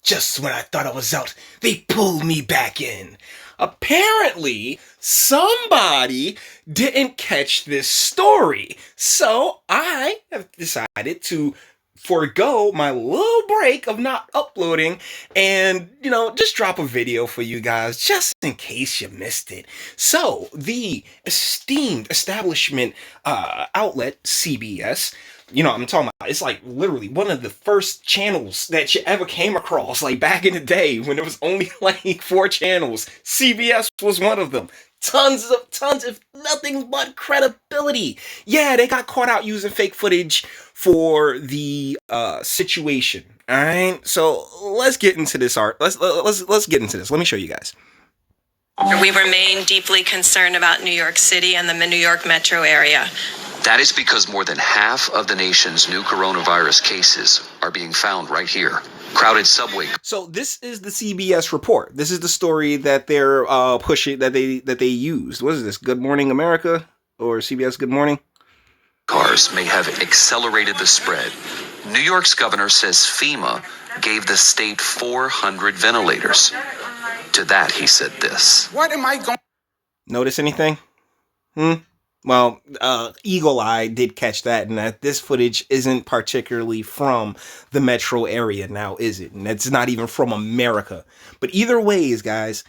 Just when I thought I was out, they pulled me back in. Apparently, somebody didn't catch this story. So I have decided to forego my little break of not uploading and, just drop a video for you guys just in case you missed it. So, the esteemed establishment outlet, CBS, I'm talking about, it's like literally one of the first channels that you ever came across, like back in the day when there was only like 4 channels. CBS was one of them. Tons of nothing but credibility. Yeah, they got caught out using fake footage for the situation. All right, so let's get into this art. Let's get into this. Let me show you guys. We remain deeply concerned about New York City and the New York metro area. That is because more than half of the nation's new coronavirus cases are being found right here. Crowded subway. So this is the CBS report. This is the story that they're pushing, that they used. What is this? Good Morning America or CBS Good Morning? Cars may have accelerated the spread. New York's governor says FEMA gave the state 400 ventilators. To that, he said this. What am I going? Notice anything? Well, Eagle Eye did catch that, and that this footage isn't particularly from the metro area now, is it? And it's not even from America. But either ways, guys,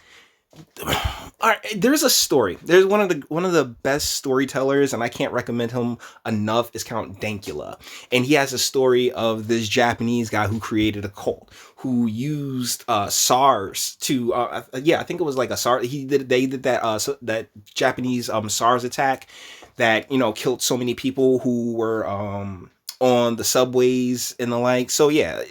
there's a story. There's one of the best storytellers, and I can't recommend him enough, is Count Dankula. And he has a story of this Japanese guy who created a cult, who used SARS to I think it was like a SARS. They did that that Japanese SARS attack that killed so many people who were on the subways and the like. So yeah,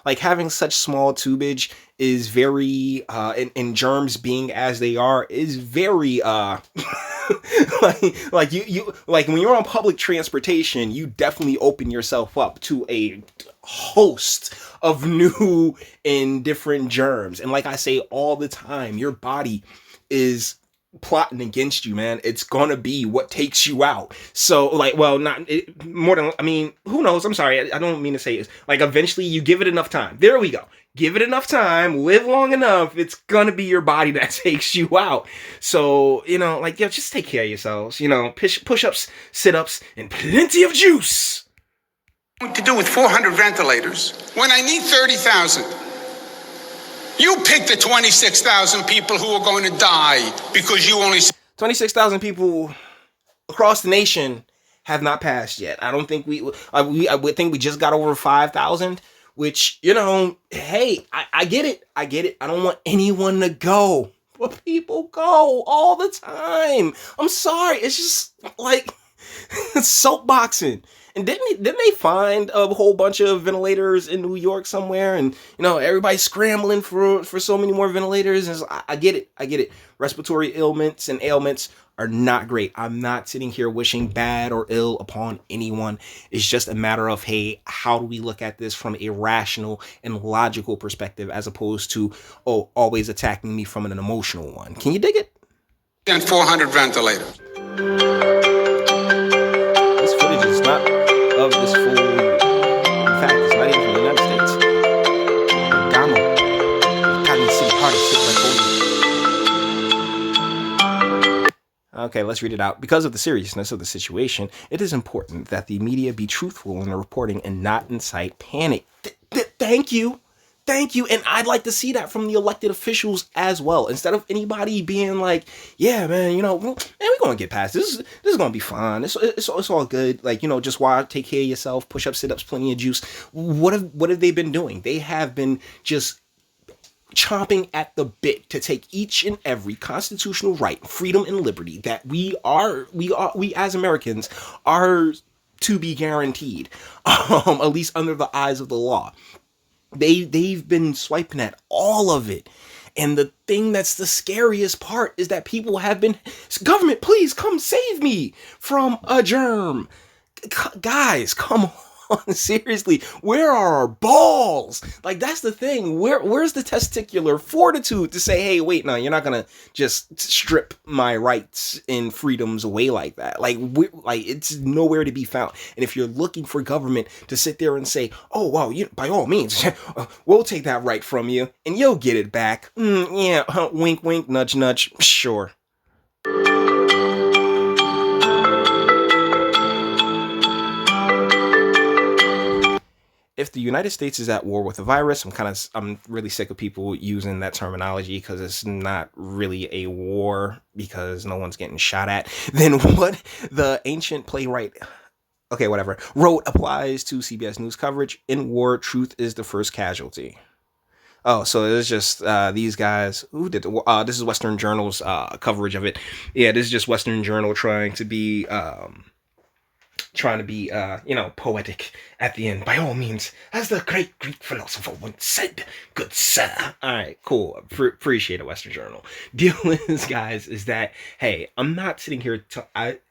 like having such small tubage is very and germs being as they are is very like you like when you're on public transportation, you definitely open yourself up to a host of new and different germs. And like I say all the time, your body is plotting against you, man. It's gonna be what takes you out. So more than, who knows? I'm sorry, I don't mean to say it. Like eventually you give it enough time. There we go. Give it enough time, live long enough, it's gonna be your body that takes you out. So, just take care of yourselves. Push-ups, sit-ups, and plenty of juice. What to do with 400 ventilators when I need 30,000? You pick the 26,000 people who are going to die because you only... 26,000 people across the nation have not passed yet. I don't think I would think we just got over 5,000, which, hey, I get it. I get it. I don't want anyone to go, but people go all the time. I'm sorry. It's just like soapboxing. And didn't they find a whole bunch of ventilators in New York somewhere? And, everybody's scrambling for so many more ventilators. And I get it. Respiratory ailments are not great. I'm not sitting here wishing bad or ill upon anyone. It's just a matter of, hey, how do we look at this from a rational and logical perspective as opposed to, always attacking me from an emotional one. Can you dig it? And 400 ventilators. This footage is not of this fool. In fact, it's not even from the United States. Okay, let's read it out. Because of the seriousness of the situation, it is important that the media be truthful in their reporting and not incite panic. Thank you. Thank you. And I'd like to see that from the elected officials as well. Instead of anybody being like, yeah, man, we're going to get past this. This is going to be fine. It's all good. Like, just take care of yourself, push up, sit ups, plenty of juice. What have they been doing? They have been just chomping at the bit to take each and every constitutional right, freedom and liberty that we as Americans are to be guaranteed, at least under the eyes of the law. They've been swiping at all of it. And the thing that's the scariest part is that people have been, government, please come save me from a germ. Guys, come Seriously, where are our balls? Like, that's the thing. Where's the testicular fortitude to say, hey, wait, no, you're not gonna just strip my rights and freedoms away like that. Like, it's nowhere to be found. And if you're looking for government to sit there and say, oh, wow, by all means, we'll take that right from you and you'll get it back. Yeah, wink, wink, nudge, nudge, sure. If the United States is at war with a virus, I'm really sick of people using that terminology because it's not really a war because no one's getting shot at. Then what the ancient playwright, okay, whatever, wrote applies to CBS News coverage. In war, truth is the first casualty. Oh, so it was just these guys who did this is Western Journal's coverage of it. Yeah, this is just Western Journal trying to be poetic at the end. By all means, as the great Greek philosopher once said, good sir. All right, cool. Appreciate it, Western Journal. Deal with this, guys, is that, hey, I'm not sitting here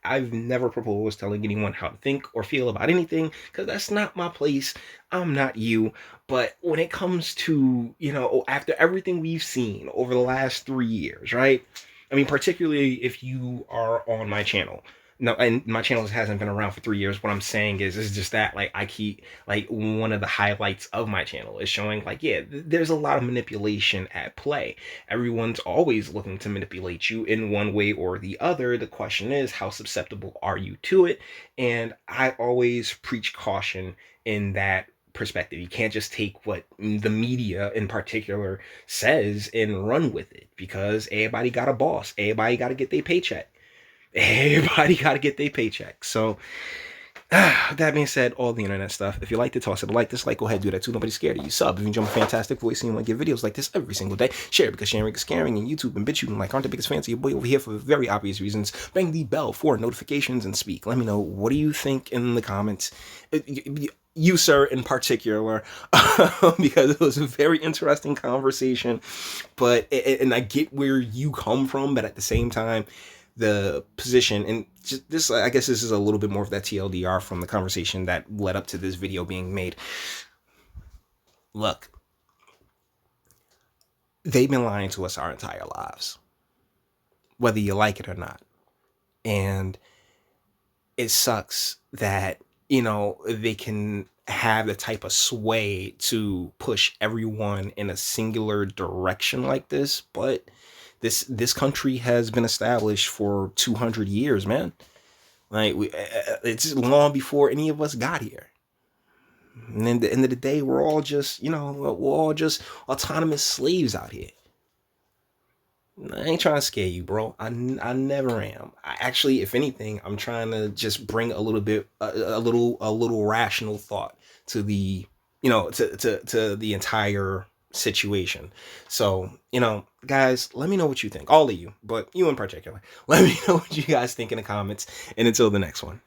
I've never proposed telling anyone how to think or feel about anything, because that's not my place. I'm not you. But when it comes to, after everything we've seen over the last 3 years, right? I mean, particularly if you are on my channel. No, and my channel hasn't been around for 3 years. What I'm saying is just that, like, I keep, like, one of the highlights of my channel is showing, like, yeah, there's a lot of manipulation at play. Everyone's always looking to manipulate you in one way or the other. The question is, how susceptible are you to it? And I always preach caution in that perspective. You can't just take what the media in particular says and run with it, because everybody got a boss. Everybody got to get their paycheck. Everybody got to get their paycheck. So that being said, all the internet stuff, if you like to toss it a like, dislike, go ahead, do that too. Nobody's scared of you. Sub if you enjoy my fantastic voice and you want to get videos like this every single day. Share, because sharing is caring, and YouTube and BitChute and like aren't the biggest fans of your boy over here for very obvious reasons. Bang the bell for notifications and speak. Let me know, what do you think in the comments? You, sir, in particular, because it was a very interesting conversation. But and I get where you come from, but at the same time, the position, and just this, I guess this is a little bit more of that TLDR from the conversation that led up to this video being made. Look, they've been lying to us our entire lives, whether you like it or not. And it sucks that, they can have the type of sway to push everyone in a singular direction like this, but this country has been established for 200 years, man. Like, it's long before any of us got here. And at the end of the day, we're all just, autonomous slaves out here. I ain't trying to scare you, bro. I never am. Actually, if anything, I'm trying to just bring a little bit, a little rational thought to the, to the entire situation. So, guys, let me know what you think. All of you, but you in particular. Let me know what you guys think in the comments. And until the next one.